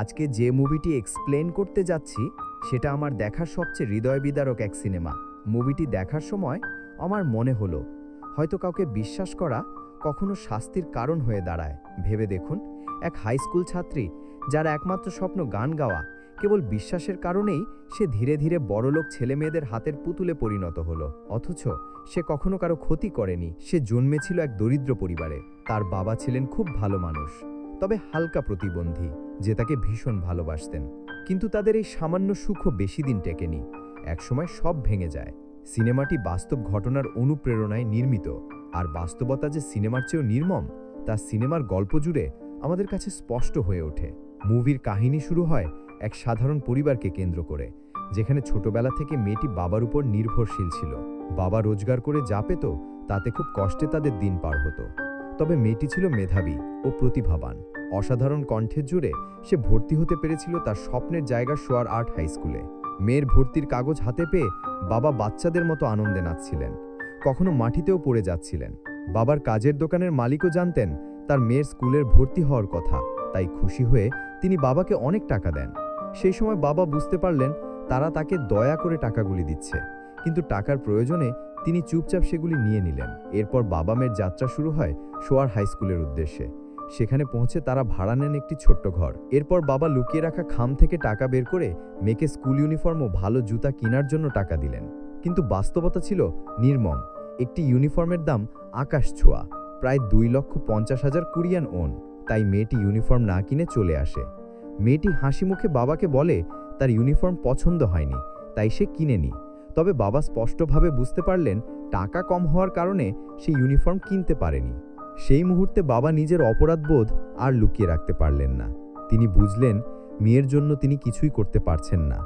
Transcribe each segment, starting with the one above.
আজকে যে মুভিটি এক্সপ্লেন করতে যাচ্ছি সেটা আমার দেখার সবচেয়ে হৃদয় বিদারক এক সিনেমা। মুভিটি দেখার সময় আমার মনে হলো হয়তো কাউকে বিশ্বাস করা কখনো শাস্তির কারণ হয়ে দাঁড়ায়। ভেবে দেখুন, এক হাই স্কুল ছাত্রী যার একমাত্র স্বপ্ন গান গাওয়া, কেবল বিশ্বাসের কারণেই সে ধীরে ধীরে বড়লোক ছেলেমেয়েদের হাতের পুতুলে পরিণত হলো। অথচ সে কখনো কারো ক্ষতি করেনি। সে জন্মেছিল এক দরিদ্র পরিবারে। তার বাবা ছিলেন খুব ভালো মানুষ, তবে হালকা প্রতিবন্ধী, যে তাকে ভীষণ ভালোবাসতেন। কিন্তু তাদের এই সামান্য সুখও বেশি দিন টেকেনি। একসময় সব ভেঙে যায়। সিনেমাটি বাস্তব ঘটনার অনুপ্রেরণায় নির্মিত, আর বাস্তবতা যে সিনেমার চেয়েও নির্মম তা সিনেমার গল্প জুড়ে আমাদের কাছে স্পষ্ট হয়ে ওঠে। মুভির কাহিনী শুরু হয় এক সাধারণ পরিবারকে কেন্দ্র করে, যেখানে ছোটবেলা থেকে মেয়েটি বাবার উপর নির্ভরশীল ছিল। বাবা রোজগার করে যা পেত তাতে খুব কষ্টে তাদের দিন পার হতো। তবে মেয়েটি ছিল মেধাবী ও প্রতিভাবান। অসাধারণ কণ্ঠের জোরে সে ভর্তি হতে পেরেছিল তার স্বপ্নের জায়গা শোয়ার আর্ট হাই স্কুলে। মেয়ের ভর্তির কাগজ হাতে পেয়ে বাবা বাচ্চাদের মতো আনন্দে নাচছিলেন, কখনো মাটিতেও পড়ে যাচ্ছিলেন। বাবার কাজের দোকানের মালিকও জানতেন তার মেয়ের স্কুলের ভর্তি হওয়ার কথা, তাই খুশি হয়ে তিনি বাবাকে অনেক টাকা দেন। সেই সময় বাবা বুঝতে পারলেন তারা তাকে দয়া করে টাকাগুলি দিচ্ছে, কিন্তু টাকার প্রয়োজনে তিনি চুপচাপ সেগুলি নিয়ে নিলেন। এরপর বাবা মেয়ের যাত্রা শুরু হয় শোয়ার হাই স্কুলের উদ্দেশ্যে। সেখানে পৌঁছে তারা ভাড়া নেন একটি ছোট্ট ঘর। এরপর বাবা লুকিয়ে রাখা খাম থেকে টাকা বের করে মেয়েকে স্কুল ইউনিফর্ম ও ভালো জুতা কেনার জন্য টাকা দিলেন। কিন্তু বাস্তবতা ছিল নির্মম। একটি ইউনিফর্মের দাম আকাশ ছোঁয়া, প্রায় 2,50,000 কোরিয়ান ওন। তাই মেয়েটি ইউনিফর্ম না কিনে চলে আসে। মেয়েটি হাসি মুখে বাবাকে বলে তার ইউনিফর্ম পছন্দ হয়নি, তাই সে কিনেনি। তবে বাবা স্পষ্টভাবে বুঝতে পারলেন টাকা কম হওয়ার কারণে সে ইউনিফর্ম কিনতে পারেনি। সেই মুহূর্তে বাবা নিজের অপরাধবোধ আর লুকিয়ে রাখতে পারলেন না। তিনি বুঝলেন মেয়ের জন্য তিনি কিছুই করতে পারছেন না।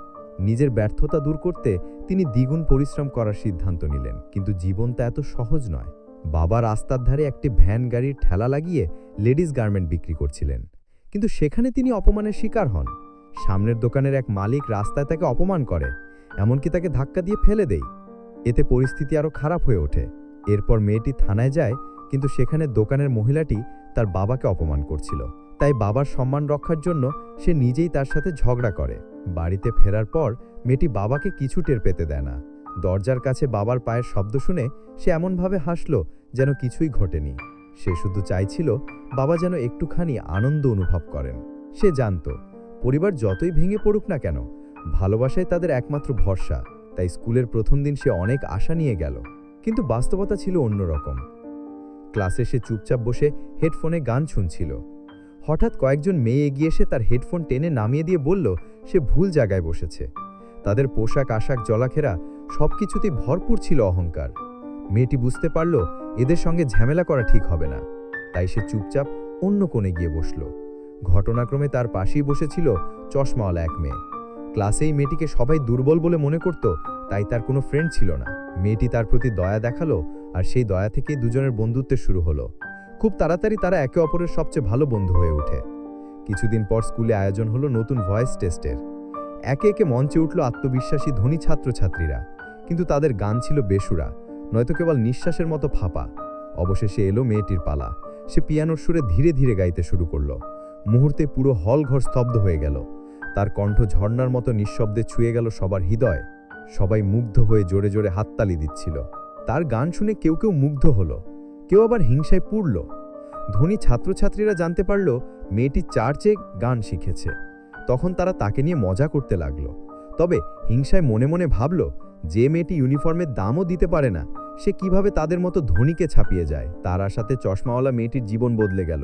নিজের ব্যর্থতা দূর করতে তিনি দ্বিগুণ পরিশ্রম করার সিদ্ধান্ত নিলেন। কিন্তু জীবন তা এত সহজ নয়। বাবা রাস্তার ধারে একটি ভ্যান গাড়ির ঠেলা লাগিয়ে লেডিস গার্মেন্ট বিক্রি করছিলেন, কিন্তু সেখানে তিনি অপমানের শিকার হন। সামনের দোকানের এক মালিক রাস্তায় তাকে অপমান করে, এমনকি তাকে ধাক্কা দিয়ে ফেলে দেয়। এতে পরিস্থিতি আরও খারাপ হয়ে ওঠে। এরপর মেয়েটি থানায় যায়, কিন্তু সেখানে দোকানের মহিলাটি তার বাবাকে অপমান করছিল। তাই বাবার সম্মান রক্ষার জন্য সে নিজেই তার সাথে ঝগড়া করে। বাড়িতে ফেরার পর মেয়েটি বাবাকে কিছু টের পেতে দেয় না। দরজার কাছে বাবার পায়ের শব্দ শুনে সে এমনভাবে হাসল যেন কিছুই ঘটেনি। সে শুধু চাইছিল বাবা যেন একটুখানি আনন্দ অনুভব করেন। সে জানত পরিবার যতই ভেঙে পড়ুক না কেন, ভালোবাসাই তাদের একমাত্র ভরসা। তাই স্কুলের প্রথম দিন সে অনেক আশা নিয়ে গেল, কিন্তু বাস্তবতা ছিল অন্যরকম। ক্লাসে সে চুপচাপ বসে হেডফোনে গান শুনছিল। হঠাৎ কয়েকজন মেয়ে এগিয়ে এসে তার হেডফোন টেনে নামিয়ে দিয়ে বলল সে ভুল জায়গায় বসেছে। তাদের পোশাক আশাক জলাখেরা সবকিছুতেই ভরপুর ছিল অহংকার। মেয়েটি বুঝতে পারল এদের সঙ্গে ঝামেলা করা ঠিক হবে না, তাই সে চুপচাপ অন্য কোণে গিয়ে বসল। ঘটনাক্রমে তার পাশেই বসেছিল চশমাওয়ালা এক মেয়ে। ক্লাসেই মেয়েটিকে সবাই দুর্বল বলে মনে করত, তাই তার কোনো ফ্রেন্ড ছিল না। মেয়েটি তার প্রতি দয়া দেখালো, আর সেই দয়া থেকেই দুজনের বন্ধুত্বের শুরু হলো। খুব তাড়াতাড়ি তারা একে অপরের সবচেয়ে ভালো বন্ধু হয়ে ওঠে। কিছুদিন পর স্কুলে আয়োজন হলো নতুন ভয়েস টেস্টের। একে একে মঞ্চে উঠল আত্মবিশ্বাসী ধনী ছাত্রছাত্রীরা, কিন্তু তাদের গান ছিল বেসুরা, নয়তো কেবল নিঃশ্বাসের মতো ফাঁপা। অবশেষে এলো মেয়েটির পালা। সে পিয়ানোর সুরে ধীরে ধীরে গাইতে শুরু করলো। মুহূর্তে পুরো হল ঘর স্তব্ধ হয়ে গেল। তার কণ্ঠ ঝর্ণার মতো নিঃশব্দে ছুঁয়ে গেল সবার হৃদয়। সবাই মুগ্ধ হয়ে জোরে জোরে হাততালি দিচ্ছিল। তার গান শুনে কেউ কেউ মুগ্ধ হলো, কেউ আবার হিংসায় পুড়ল। ধনী ছাত্রছাত্রীরা জানতে পারল মেয়েটি চার্চে গান শিখেছে। তখন তারা তাকে নিয়ে মজা করতে লাগলো। তবে হিংসায় মনে মনে ভাবল, যে মেয়েটি ইউনিফর্মের দামও দিতে পারে না, সে কিভাবে তাদের মতো ধনীকে ছাপিয়ে যায়। তার আশাতে চশমাওয়ালা মেয়েটির জীবন বদলে গেল।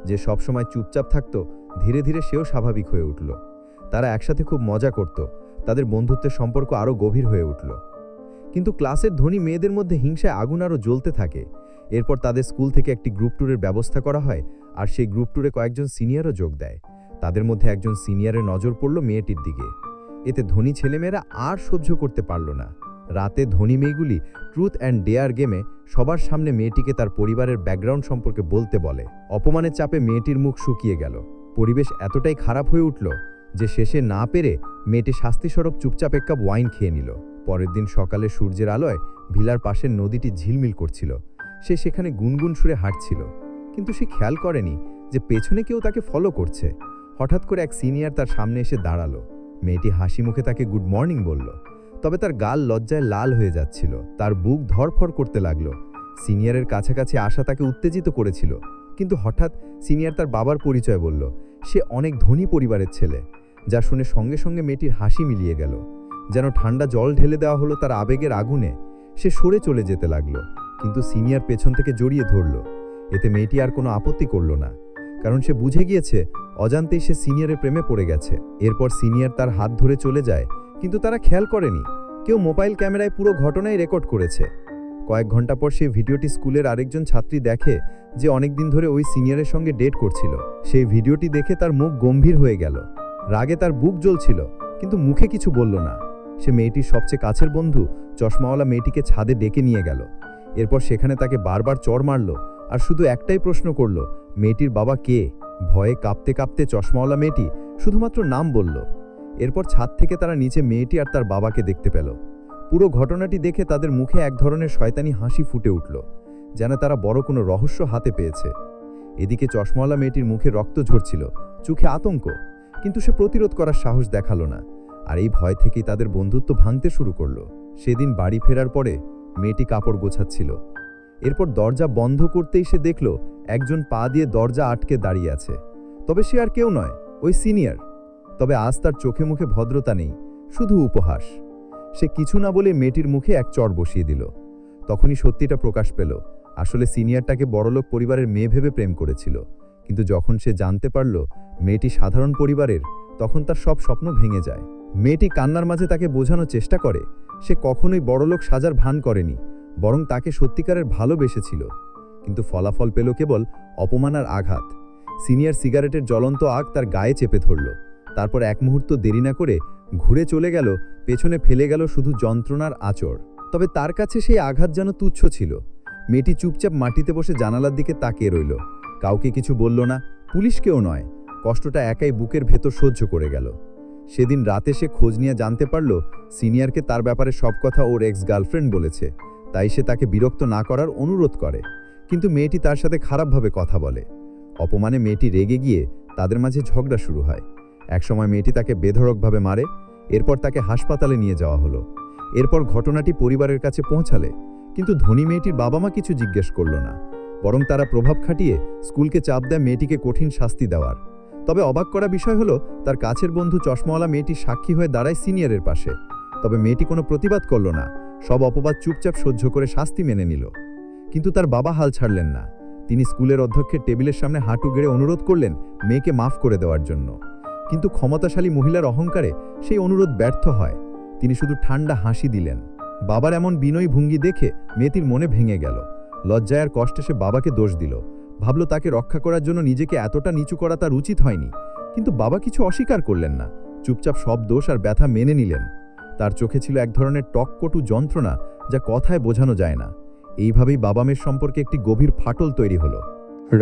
যে সবসময় চুপচাপ থাকত, ধীরে ধীরে সেও স্বাভাবিক হয়ে উঠল। তারা একসাথে খুব মজা করত। তাদের বন্ধুত্বের সম্পর্ক আরও গভীর হয়ে উঠল। কিন্তু ক্লাসের ধনী মেয়েদের মধ্যে হিংসায় আগুন আরও জ্বলতে থাকে। এরপর তাদের স্কুল থেকে একটি গ্রুপ ট্যুরের ব্যবস্থা করা হয়, আর সেই গ্রুপ ট্যুরে কয়েকজন সিনিয়রও যোগ দেয়। তাদের মধ্যে একজন সিনিয়রের নজর পড়ল মেয়েটির দিকে। এতে ধনী ছেলেমেয়েরা আর সহ্য করতে পারল না। রাতে ধনী মেয়েগুলি ট্রুথ অ্যান্ড ডেয়ার গেমে সবার সামনে মেয়েটিকে তার পরিবারের ব্যাকগ্রাউন্ড সম্পর্কে বলতে বলে। অপমানের চাপে মেয়েটির মুখ শুকিয়ে গেল। পরিবেশ এতটাই খারাপ হয়ে উঠল যে শেষে না পেরে মেয়েটি শাস্তিস্বরূপ চুপচাপ এক কাপ ওয়াইন খেয়ে নিল। পরের দিন সকালে সূর্যের আলোয় ভিলার পাশের নদীটি ঝিলমিল করছিল। সে সেখানে গুনগুন সুরে হাঁটছিল, কিন্তু সে খেয়াল করেনি যে পেছনে কেউ তাকে ফলো করছে। হঠাৎ করে এক সিনিয়র তার সামনে এসে দাঁড়ালো। মেয়েটি হাসি মুখে তাকে গুড মর্নিং বলল, তবে তার গাল লজ্জায় লাল হয়ে যাচ্ছিল, তার বুক ধড়ফড় করতে লাগলো। সিনিয়রের কাছাকাছি আসা তাকে উত্তেজিত করেছিল, কিন্তু হঠাৎ সিনিয়র তার বাবার পরিচয় বলল। সে অনেক ধনী পরিবারের ছেলে, যা শুনে সঙ্গে সঙ্গে মেয়েটির হাসি মিলিয়ে গেল। যেন ঠান্ডা জল ঢেলে দেওয়া হলো তার আবেগের আগুনে। সে সরে চলে যেতে লাগলো, কিন্তু সিনিয়র পেছন থেকে জড়িয়ে ধরল। এতে মেয়েটি আর কোনো আপত্তি করল না, কারণ সে বুঝে গিয়েছে অজান্তেই সে সিনিয়রের প্রেমে পড়ে গেছে। এরপর সিনিয়র তার হাত ধরে চলে যায়, কিন্তু তারা খেয়াল করেনি কেউ মোবাইল ক্যামেরায় পুরো ঘটনাই রেকর্ড করেছে। কয়েক ঘন্টা পর সেই ভিডিওটি স্কুলের আরেকজন ছাত্রী দেখে, যে অনেকদিন ধরে ওই সিনিয়রের সঙ্গে ডেট করছিল। সেই ভিডিওটি দেখে তার মুখ গম্ভীর হয়ে গেল। রাগে তার বুক জ্বলছিল, কিন্তু মুখে কিছু বলল না। সে মেয়েটির সবচেয়ে কাছের বন্ধু চশমাওয়ালা মেয়েটিকে ছাদে ডেকে নিয়ে গেল। এরপর সেখানে তাকে বারবার চড় মারল, আর শুধু একটাই প্রশ্ন করল, মেয়েটির বাবা কে? ভয়ে কাঁপতে কাঁপতে চশমাওয়ালা মেয়েটি শুধুমাত্র নাম বলল। এরপর ছাদ থেকে তারা নিচে মেয়েটি আর তার বাবাকে দেখতে পেল। পুরো ঘটনাটি দেখে তাদের মুখে এক ধরনের শয়তানি হাসি ফুটে উঠল, যেন তারা বড় কোনো রহস্য হাতে পেয়েছে। এদিকে চশমাওয়ালা মেয়েটির মুখে রক্ত ঝরছিল, চোখে আতঙ্ক, কিন্তু সে প্রতিরোধ করার সাহস দেখালো না। আর এই ভয় থেকেই তাদের বন্ধুত্ব ভাঙতে শুরু করলো। সেদিন বাড়ি ফেরার পরে মেয়েটি কাপড় গোছাচ্ছিল। এরপর দরজা বন্ধ করতেই সে দেখল একজন পা দিয়ে দরজা আটকে দাঁড়িয়ে আছে। তবে সে আর কেউ নয়, ওই সিনিয়র। তবে আজ তার চোখে মুখে ভদ্রতা নেই, শুধু উপহাস। সে কিছু না বলে মেয়েটির মুখে এক চড় বসিয়ে দিল। তখনই সত্যিটা প্রকাশ পেল, আসলে সিনিয়রটাকে বড়লোক পরিবারের মেয়ে ভেবে প্রেম করেছিল। কিন্তু যখন সে জানতে পারল মেয়েটি সাধারণ পরিবারের, তখন তার সব স্বপ্ন ভেঙে যায়। মেয়েটি কান্নার মাঝে তাকে বোঝানোর চেষ্টা করে সে কখনোই বড়লোক সাজার ভান করেনি, বরং তাকে সত্যিকারের ভালোবেসেছিল। কিন্তু ফলাফল পেল কেবল অপমান আর আঘাত। সিনিয়র সিগারেটের জ্বলন্ত আগ তার গায়ে চেপে ধরল, তারপর এক মুহূর্ত দেরি না করে ঘুরে চলে গেল, পেছনে ফেলে গেল শুধু যন্ত্রণার আঁচড়। তবে তার কাছে সেই আঘাত যেন তুচ্ছ ছিল। মেয়েটি চুপচাপ মাটিতে বসে জানালার দিকে তাকিয়ে রইল, কাউকে কিছু বলল না, পুলিশকেও নয়। কষ্টটা একাই বুকের ভেতর সহ্য করে গেল। সেদিন রাতে সে খোঁজ নিয়ে জানতে পারল সিনিয়রকে তার ব্যাপারে সব কথা ওর এক্স গার্লফ্রেন্ড বলেছে। তাই সে তাকে বিরক্ত না করার অনুরোধ করে, কিন্তু মেয়েটি তার সাথে খারাপভাবে কথা বলে। অপমানে মেয়েটি রেগে গিয়ে তাদের মাঝে ঝগড়া শুরু হয়। একসময় মেয়েটি তাকে বেধড়কভাবে মারে, এরপর তাকে হাসপাতালে নিয়ে যাওয়া হলো। এরপর ঘটনাটি পরিবারের কাছে পৌঁছালে, কিন্তু ধনী মেয়েটির বাবা মা কিছু জিজ্ঞেস করল না, বরং তারা প্রভাব খাটিয়ে স্কুলকে চাপ দেয় মেয়েটিকে কঠিন শাস্তি দেওয়ার। তবে অবাক করা বিষয় হলো, তার কাছের বন্ধু চশমাওয়ালা মেয়েটি সাক্ষী হয়ে দাঁড়ায় সিনিয়রের পাশে। তবে মেয়েটি কোনো প্রতিবাদ করল না, সব অপবাদ চুপচাপ সহ্য করে শাস্তি মেনে নিল। কিন্তু তার বাবা হাল ছাড়লেন না। তিনি স্কুলের অধ্যক্ষের টেবিলের সামনে হাঁটু গেড়ে অনুরোধ করলেন মেয়েকে মাফ করে দেওয়ার জন্য। কিন্তু ক্ষমতাশালী মহিলার অহংকারে সেই অনুরোধ ব্যর্থ হয়। তিনি শুধু ঠান্ডা হাসি দিলেন। বাবার এমন বিনয়ী ভঙ্গি দেখে মেয়েটির মনে ভেঙে গেল। লজ্জায় আর কষ্টে সে বাবাকে দোষ দিল, ভাবল তাকে রক্ষা করার জন্য নিজেকে এতটা নিচু করা তার উচিত হয়নি। কিন্তু বাবা কিছু অস্বীকার করলেন না, চুপচাপ সব দোষ আর ব্যথা মেনে নিলেন। তার চোখে ছিল এক ধরনের টককটু যন্ত্রণা, যা কথায় বোঝানো যায় না। এইভাবেই বাবা মেয়ের সম্পর্কে একটি গভীর ফাটল তৈরি হলো।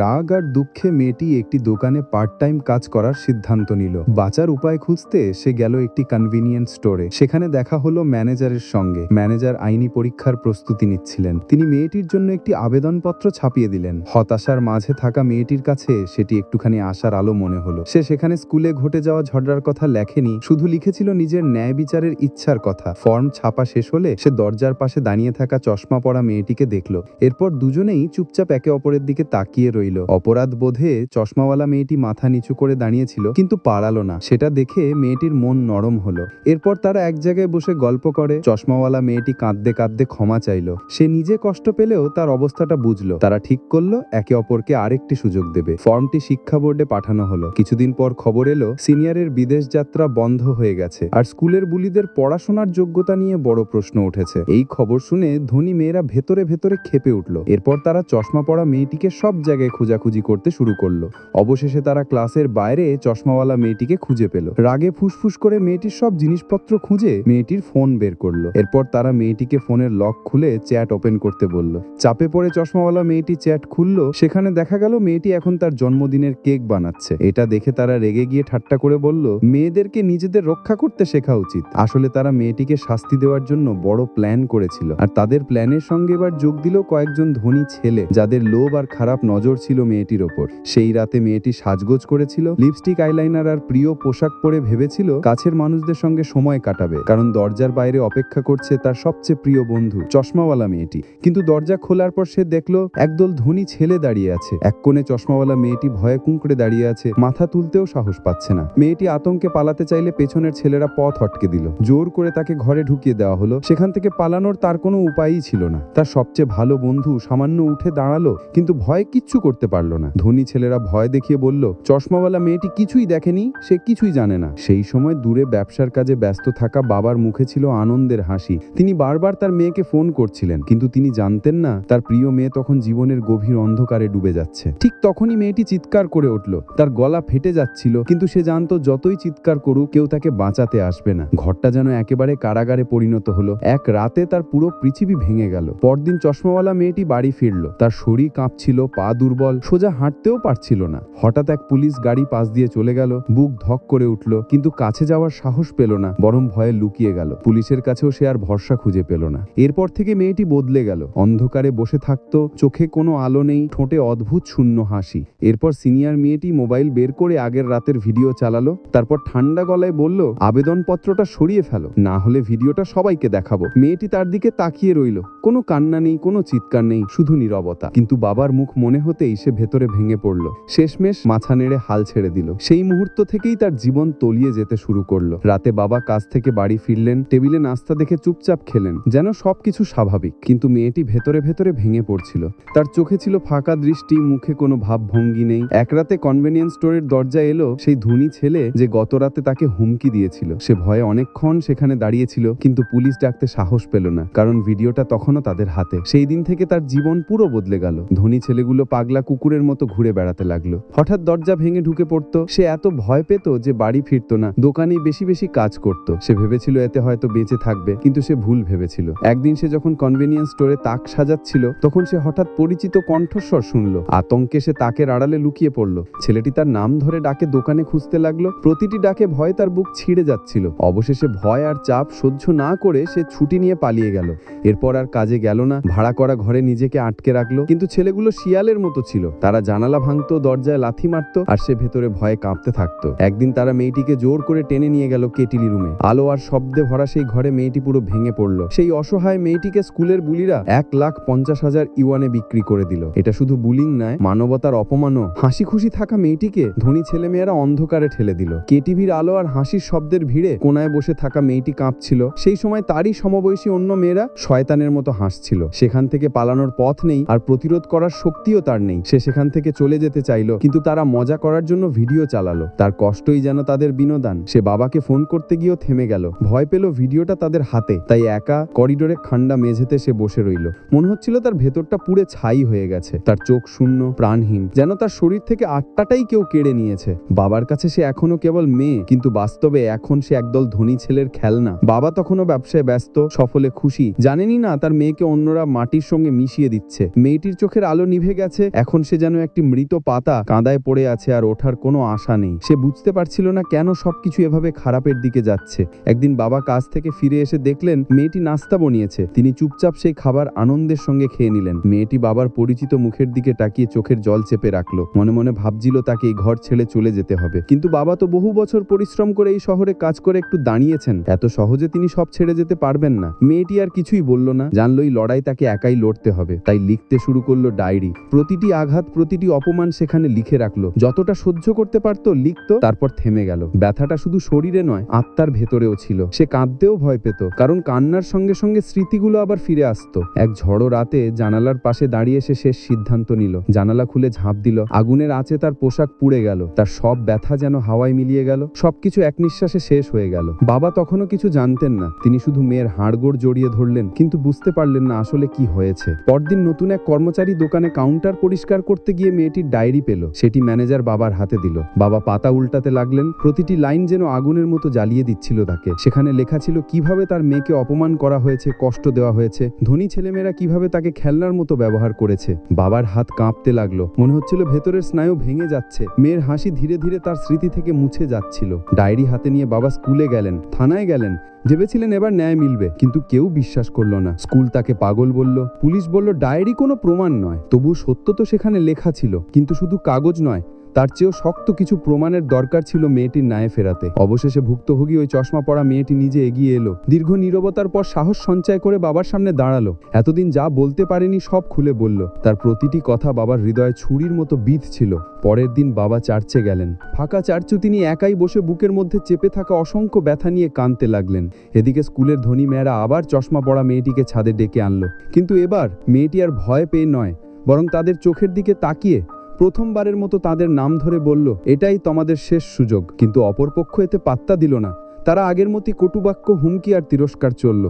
রাগ আর দুঃখে মেয়েটি একটি দোকানে পার্ট টাইম কাজ করার সিদ্ধান্ত নিল। বাঁচার উপায় খুঁজতে সে গেল একটি কনভিনিয়েন্স স্টোরে। সেখানে দেখা হলো ম্যানেজারের সঙ্গে। ম্যানেজার আইনি পরীক্ষার প্রস্তুতি নিচ্ছিলেন। তিনি মেয়েটির জন্য একটি আবেদনপত্র ছাপিয়ে দিলেন। হতাশার মাঝে থাকা মেয়েটির কাছে সেটি একটুখানি আশার আলো মনে হলো। সে সেখানে স্কুলে ঘটে যাওয়া ঝগড়ার কথা লেখেনি, শুধু লিখেছিল নিজের ন্যায় বিচারের ইচ্ছার কথা। ফর্ম ছাপা শেষ হলে সে দরজার পাশে দাঁড়িয়ে থাকা চশমা পরা মেয়েটিকে দেখল। এরপর দুজনেই চুপচাপ একে অপরের দিকে তাকিয়ে রইল। অপরাধ বোধে চশমাওয়ালা মেয়েটি মাথা নিচু করে দাঁড়িয়েছিল, কিন্তু পালালো না। সেটা দেখে মেয়েটির মন নরম হলো। এরপর তারা এক জায়গায় বসে গল্প করে। চশমাওয়ালা মেয়েটি কাঁদতে কাঁদতে ক্ষমা চাইল। সে নিজে কষ্ট পেলেও তার অবস্থাটা বুঝলো। তারা ঠিক করলো একে অপরকে আরেকটি সুযোগ দেবে। ফর্মটি শিক্ষা বোর্ডে পাঠানো হলো। কিছুদিন পর খবর এলো সিনিয়রের বিদেশ যাত্রা বন্ধ হয়ে গেছে, আর স্কুলের বুলিদের পড়াশোনার যোগ্যতা নিয়ে বড় প্রশ্ন উঠেছে। এই খবর শুনে ধনী মেয়েরা ভেতরে ভেতরে ক্ষেপে উঠল। এরপর তারা চশমা পরা মেয়েটিকে সব জায়গায় খোঁজাখুঁজি করতে শুরু করলো। অবশেষে তারা ক্লাসের বাইরে চশমাওয়ালা মেয়েটিকে খুঁজে পেল। রাগে ফুসফুস করে মেয়েটির সব জিনিসপত্র খুঁজে মেয়েটির ফোন বের করলো। এরপর তারা মেয়েটিকে ফোনের লক খুলে চ্যাট ওপেন করতে বলল। চাপে পড়ে চশমাওয়ালা মেয়েটি চ্যাট খুললো। সেখানে দেখা গেল মেয়েটি এখন তার জন্মদিনের কেক বানাচ্ছে। এটা দেখে তারা রেগে গিয়ে ঠাট্টা করে বলল, মেয়েদেরকে নিজেদের রক্ষা করতে শেখা উচিত। আসলে তারা মেয়েটিকে শাস্তি দেওয়ার জন্য বড় প্ল্যান করেছিল, আর তাদের প্ল্যানের সঙ্গে এবার যোগ দিল কয়েকজন ধনী ছেলে, যাদের লোভ আর খারাপ নজর নজর ছিল মেয়েটির ওপর। সেই রাতে মেয়েটি সাজগোজ করেছিল, লিপস্টিক, আইলাইনার আর প্রিয় পোশাক পরে ভেবেছিল কাছের মানুষদের সঙ্গে সময় কাটাবে, কারণ দরজার বাইরে অপেক্ষা করছে তার সবচেয়ে প্রিয় বন্ধু, চশমাওয়ালা মেয়েটি। কিন্তু দরজা খোলার পর সে দেখলো একদল ধনী ছেলে দাঁড়িয়ে আছে। এক কোণে চশমাওয়ালা মেয়েটি ভয়ে কুঁকড়ে দাঁড়িয়ে আছে, মাথা তুলতেও সাহস পাচ্ছে না। মেয়েটি আতঙ্কে পালাতে চাইলে পেছনের ছেলেরা পথ আটকে দিল। জোর করে তাকে ঘরে ঢুকিয়ে দেওয়া হলো। সেখান থেকে পালানোর তার কোনো উপায়ই ছিল না। তার সবচেয়ে ভালো বন্ধু সামান্য উঠে দাঁড়ালো, কিন্তু ভয়ে কিচ্ছু করতে পারলো না। ধনী ছেলেরা ভয় দেখিয়ে বলল, চশমাওয়ালা মেয়েটি কিছুই দেখেনি, সে কিছুই জানে না। সেই সময় দূরে ব্যবসার কাজে ব্যস্ত থাকা বাবার মুখে ছিল আনন্দের হাসি। তিনি বারবার তার মেয়েকে ফোন করছিলেন, কিন্তু তিনি জানতেন না তার প্রিয় মেয়ে তখন জীবনের গভীর অন্ধকারে ডুবে যাচ্ছে। ঠিক তখনই মেয়েটি চিৎকার করে উঠল। তার গলা ফেটে যাচ্ছিল, কিন্তু সে জানতো যতই চিৎকার করুক কেউ তাকে বাঁচাতে আসবে না। ঘরটা যেন একেবারে কারাগারে পরিণত হলো। এক রাতে তার পুরো পৃথিবী ভেঙে গেল। পরদিন চশমাওয়ালা মেয়েটি বাড়ি ফিরল। তার শরীর কাঁপছিল, পা দুর্বল, সোজা হাঁটতেও পারছিল না। হঠাৎ এক পুলিশ গাড়ি পাশ দিয়ে চলে গেল। বুক ধক করে উঠল, কিন্তু কাছে যাওয়ার সাহস পেল না, বরং ভয়ে লুকিয়ে গেল। পুলিশের কাছেও সে আর ভরসা খুঁজে পেল না। এরপর থেকে মেয়েটি বদলে গেল। অন্ধকারে বসে থাকতো, চোখে কোনো আলো নেই, ঠোঁটে অদ্ভুত শূন্য হাসি। এরপর সিনিয়র মেয়েটি মোবাইল বের করে আগের রাতের ভিডিও চালালো। তারপর ঠান্ডা গলায় বলল, আবেদনপত্রটা সরিয়ে ফেলো, না হলে ভিডিওটা সবাইকে দেখাবো। মেয়েটি তার দিকে তাকিয়ে রইল। কোনো কান্না নেই, কোনো চিৎকার নেই, শুধু নীরবতা। কিন্তু বাবার মুখ মনে হতেই সে ভেতরে ভেঙে পড়ল। শেষমেশ মাথা নেড়ে হাল ছেড়ে দিল। সেই মুহূর্ত থেকেই তার জীবন তলিয়ে যেতে শুরু করলো। রাতে বাবা কাজ থেকে বাড়ি ফিরলেন, টেবিলে নাস্তা দেখে চুপচাপ খেলেন, যেন সবকিছু স্বাভাবিক। কিন্তু মেয়েটি ভেতরে ভেতরে ভেঙে পড়ছিল। তার চোখে ছিল ফাঁকা দৃষ্টি, মুখে কোনো ভাবভঙ্গি নেই। এক রাতে কনভেনিয়েন্স স্টোরের দরজা এলো সেই ধনী ছেলে যে গত রাতে তাকে হুমকি দিয়েছিল। সে ভয়ে অনেকক্ষণ সেখানে দাঁড়িয়েছিল, কিন্তু পুলিশ ডাকতে সাহস পেল না, কারণ ভিডিওটা তখনও তাদের হাতে। সেই দিন থেকে তার জীবন পুরো বদলে গেল। ধনী ছেলেগুলো পাগলা কুকুরের মতো ঘুরে বেড়াতে লাগলো। হঠাৎ দরজা ভেঙে ঢুকে পড়তো। সে এত ভয় পেত যে বাড়ি ফিরতো না, দোকানেই বেশি বেশি কাজ করত। সে ভেবেছিল এতে হয়তো বেঁচে থাকবে, কিন্তু সে ভুল ভেবেছিল। একদিন সে যখন কনভেনিয়েন্স স্টোরে তাক সাজাচ্ছিল, তখন সে হঠাৎ পরিচিত কণ্ঠস্বর শুনল। আতঙ্কে সে তাকের আড়ালে লুকিয়ে পড়ল। ছেলেটি তার নাম ধরে ডাকে দোকানে খুঁজতে লাগলো। প্রতিটি ডাকে ভয়ে তার বুক ছিঁড়ে যাচ্ছিল। অবশেষে ভয় আর চাপ সহ্য না করে সে ছুটি নিয়ে পালিয়ে গেল। এরপর আর কাজে গেল না, ভাড়া করা ঘরে নিজেকে আটকে রাখলো। কিন্তু ছেলেগুলো শিয়ালের মতো ছিল। তারা জানালা ভাঙতো, দরজায় লাথি মারতো, আর সে ভেতরে ভয়ে কাঁপতে থাকতো। একদিন তারা মেয়েটিকে জোর করে টেনে নিয়ে গেল কেটিলি রুমে। আলো আর শব্দে ভরা সেই ঘরে মেয়েটি পুরো ভেঙে পড়ল। সেই অসহায় মেয়েটিকে স্কুলের বুলিরা 1,50,000 ইউয়ানে বিক্রি করে দিল। এটা শুধু বুলিং নয়, মানবতার অপমানও। হাসি খুশি থাকা মেয়েটিকে ধনী ছেলেমেয়েরা অন্ধকারে ঠেলে দিল। কেটিভির আলো আর হাসির শব্দের ভিড়ে কোনায় বসে থাকা মেয়েটি কাঁপছিল। সেই সময় তারই সমবয়সী অন্য মেয়েরা শয়তানের মতো হাসছিল। সেখান থেকে পালানোর পথ নেই, আর প্রতিরোধ করার শক্তিও তার নেই। সে সেখান থেকে চলে যেতে চাইল, কিন্তু তারা মজা করার জন্য ভিডিও চালালো। তার কষ্টই যেন তাদের বিনোদন। সে বাবাকে ফোন করতে গিয়েও থেমে গেল। ভয় পেল ভিডিওটা তাদের হাতে। তাই একা করিডোরে ঠান্ডা মেঝেতে সে বসে রইল। মনে হচ্ছিল তার ভেতরটা পুড়ে ছাই হয়ে গেছে। তার চোখ শূন্য, প্রাণহীন, যেন তার শরীর থেকে আত্মাটাই কেউ কেড়ে নিয়েছে। বাবার কাছে সে এখনো কেবল মেয়ে, কিন্তু বাস্তবে এখন সে একদল ধনী ছেলের খেলনা। বাবা তখনও ব্যবসায় ব্যস্ত, সফলে খুশি, জানেনই না তার মেয়েকে অন্যরা মাটির সঙ্গে মিশিয়ে দিচ্ছে। মেয়েটির চোখের আলো নিভে গেছে। এখন সে যেন একটি মৃত পাতা, কাঁদায় পড়ে আছে, আর ওঠার কোনো আশা নেই। সে বুঝতে পারছিল না কেন সবকিছু এভাবে খারাপের দিকে যাচ্ছে। একদিন বাবা কাজ থেকে ফিরে এসে দেখলেন মেয়েটি নাস্তা বানিয়েছে। তিনি চুপচাপ সেই খাবার আনন্দের সঙ্গে খেয়ে নিলেন। মেয়েটি বাবার পরিচিত মুখের দিকে তাকিয়ে চোখের জল চেপে রাখলো। মনে মনে ভাবছিল তাকে এই ঘর ছেড়ে চলে যেতে হবে। কিন্তু বাবা তো বহু বছর পরিশ্রম করে এই শহরে কাজ করে একটু দাঁড়িয়েছেন। এত সহজে তিনি সব ছেড়ে যেতে পারবেন না। মেয়েটি আর কিছুই বলল না, জানলো এই লড়াই তাকে একাই লড়তে হবে। তাই লিখতে শুরু করলো ডায়েরি। প্রতিটি আঘাত, প্রতিটি অপমান সেখানে লিখে রাখলো। যতটা সহ্য করতে পারতো লিখতো, তারপর থেমে গেল। ব্যথাটা শুধু শরীরে নয়, আত্মার ভেতরেও ছিল। সে কাঁদতেও ভয় পেত, কারণ কান্নার সঙ্গে সঙ্গে স্মৃতিগুলো আবার ফিরে আসতো। এক ঝড়ো রাতে জানালার পাশে দাঁড়িয়ে সে শেষ সিদ্ধান্ত নিল। জানালা খুলে ঝাঁপ দিল। আগুনের আঁচে তার পোশাক পুড়ে গেল। তার সব ব্যথা যেন হাওয়ায় মিলিয়ে গেল। সবকিছু এক নিঃশ্বাসে শেষ হয়ে গেল। বাবা তখনও কিছু জানতেন না। তিনি শুধু মেয়ের হাড়গোড় জড়িয়ে ধরলেন, কিন্তু বুঝতে পারলেন না আসলে কি হয়েছে। পরদিন নতুন এক কর্মচারী দোকানে কাউন্টার পরিষ্কার করতে গিয়ে মেয়েটির ডায়েরি পেল। সেটি ম্যানেজার বাবার হাতে দিল। বাবা পাতা উল্টাতে লাগলেন। প্রতিটি লাইন যেন আগুনের মতো জ্বালিয়ে দিচ্ছিল তাকে। সেখানে লেখা ছিল কিভাবে তার মেয়েকে অপমান করা হয়েছে, কষ্ট দেওয়া হয়েছে, ধনী ছেলেমেয়েরা কিভাবে তাকে খেলনার মতো ব্যবহার করেছে। বাবার হাত কাঁপতে লাগলো। মনে হচ্ছিল ভেতরের স্নায়ু ভেঙে যাচ্ছে। মেয়ের হাসি ধীরে ধীরে তার স্মৃতি থেকে মুছে যাচ্ছিল। ডায়েরি হাতে নিয়ে বাবা স্কুলে গেলেন, থানায় গেলেন। ভেবেছিলেন এবার ন্যায় মিলবে, কিন্তু কেউ বিশ্বাস করলো না। স্কুল তাকে পাগল বলল, পুলিশ বলল ডায়েরি কোনো প্রমাণ নয়। তবু সত্য তো সেখানে লেখা ছিল, কিন্তু শুধু কাগজ নয়, তার চেয়েও শক্ত কিছু প্রমাণের দরকার ছিল মেয়েটির ন্যায় ফেরাতে। অবশেষে ভুক্তভোগী ওই চশমা পরা মেয়েটি নিজে এগিয়ে এলো, দীর্ঘ নীরবতার পর সাহস সঞ্চয় করে বাবার সামনে দাঁড়ালো। এতদিন যা বলতে পারেনি সব খুলে বলল। তার প্রতিটি কথা বাবার হৃদয়ে ছুরির মতো বিঁধছিল। পরের দিন বাবা চার্চে গেলেন। ফাঁকা চার্চে তিনি একাই বসে বুকের মধ্যে চেপে থাকা অসংখ্য ব্যথা নিয়ে কাঁদতে লাগলেন। এদিকে স্কুলের ধনী মেয়েরা আবার চশমা পরা মেয়েটিকে ছাদে ডেকে আনলো, কিন্তু এবার মেয়েটি আর ভয় পেয়ে নয়, বরং তাদের চোখের দিকে তাকিয়ে প্রথমবারের মতো তাদের নাম ধরে বলল, এটাই তোমাদের শেষ সুযোগ। কিন্তু অপরপক্ষ এতে পাত্তা দিল না। তারা আগের মতোই কটুবাক্য, হুমকি আর তিরস্কার চলল।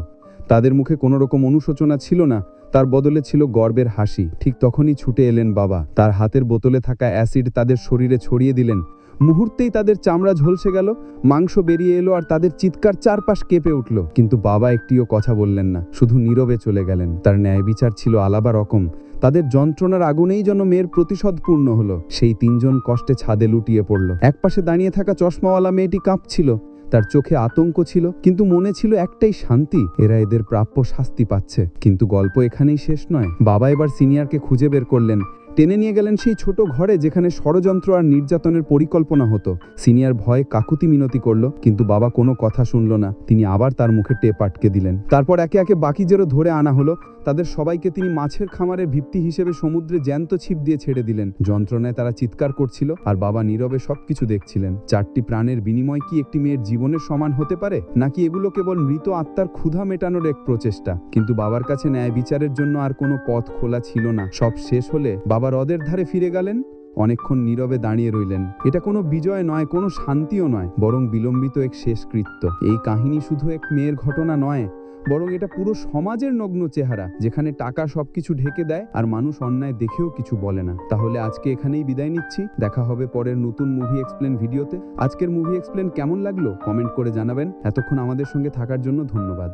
তাদের মুখে কোনো রকম অনুশোচনা ছিল না, তার বদলে ছিল গর্বের হাসি। ঠিক তখনই ছুটে এলেন বাবা। তার হাতের বোতলে থাকা অ্যাসিড তাদের শরীরে ছড়িয়ে দিলেন। মুহূর্তেই তাদের চামড়া ঝলসে গেল, মাংস বেরিয়ে এলো আর তাদের চিৎকার চারপাশ কেঁপে উঠল। কিন্তু বাবা একটিও কথা বললেন না, শুধু নীরবে চলে গেলেন। তার ন্যায় বিচার ছিল আলাদা রকম। তাদের যন্ত্রণার আগুনেই যেন মেয়ের প্রতিশোধ পূর্ণ হলো। সেই তিনজন কষ্টে ছাদে লুটিয়ে পড়ল। একপাশে দাঁড়িয়ে থাকা চশমাওয়ালা মেয়েটি কাঁপছিল। তার চোখে আতঙ্ক ছিল, কিন্তু মনে ছিল একটাই শান্তি, এরা এদের প্রাপ্য শাস্তি পাচ্ছে। কিন্তু গল্প এখানেই শেষ নয়। বাবা এবার সিনিয়রকে খুঁজে বের করলেন, টেনে নিয়ে গেলেন সেই ছোট ঘরে যেখানে ষড়যন্ত্র আর নির্যাতনের পরিকল্পনা হতো। সিনিয়র ভয়ে কাকুতি মিনতি করলো, কিন্তু বাবা কোনো কথা শুনল না। তিনি আবার তার মুখে টেপ আটকে দিলেন। তারপর একে একে বাকিদেরও ধরে আনা হলো। তাদের সবাইকে তিনি মাছের খামারের ভিত্তি হিসেবে সমুদ্রে জ্যান্ত ছিপ দিয়ে ছেড়ে দিলেন। যন্ত্রণায় তারা চিৎকার করছিল, আর বাবা নীরবে সবকিছু দেখছিলেন। 4টি প্রাণের বিনিময় কি একটি মেয়ের জীবনের সমান হতে পারে, নাকি এগুলো কেবল মৃত আত্মার ক্ষুধা মেটানোর এক প্রচেষ্টা? কিন্তু বাবার কাছে ন্যায় বিচারের জন্য আর কোনো পথ খোলা ছিল না। সব শেষ হলে বাবা হ্রদের ধারে ফিরে গেলেন, অনেকক্ষণ নীরবে দাঁড়িয়ে রইলেন। এটা কোনো বিজয় নয়, কোনো শান্তিও নয়, বরং বিলম্বিত এক শেষকৃত্য। এই কাহিনী শুধু এক মেয়ের ঘটনা নয়, বরং এটা পুরো সমাজের নগ্ন চেহারা, যেখানে টাকা সবকিছু ঢেকে দেয় আর মানুষ অন্যায় দেখেও কিছু বলে না। তাহলে আজকে এখানেই বিদায় নিচ্ছি। দেখা হবে পরের নতুন মুভি এক্সপ্লেন ভিডিওতে। আজকের মুভি এক্সপ্লেন কেমন লাগলো কমেন্ট করে জানাবেন। এতক্ষণ আমাদের সঙ্গে থাকার জন্য ধন্যবাদ।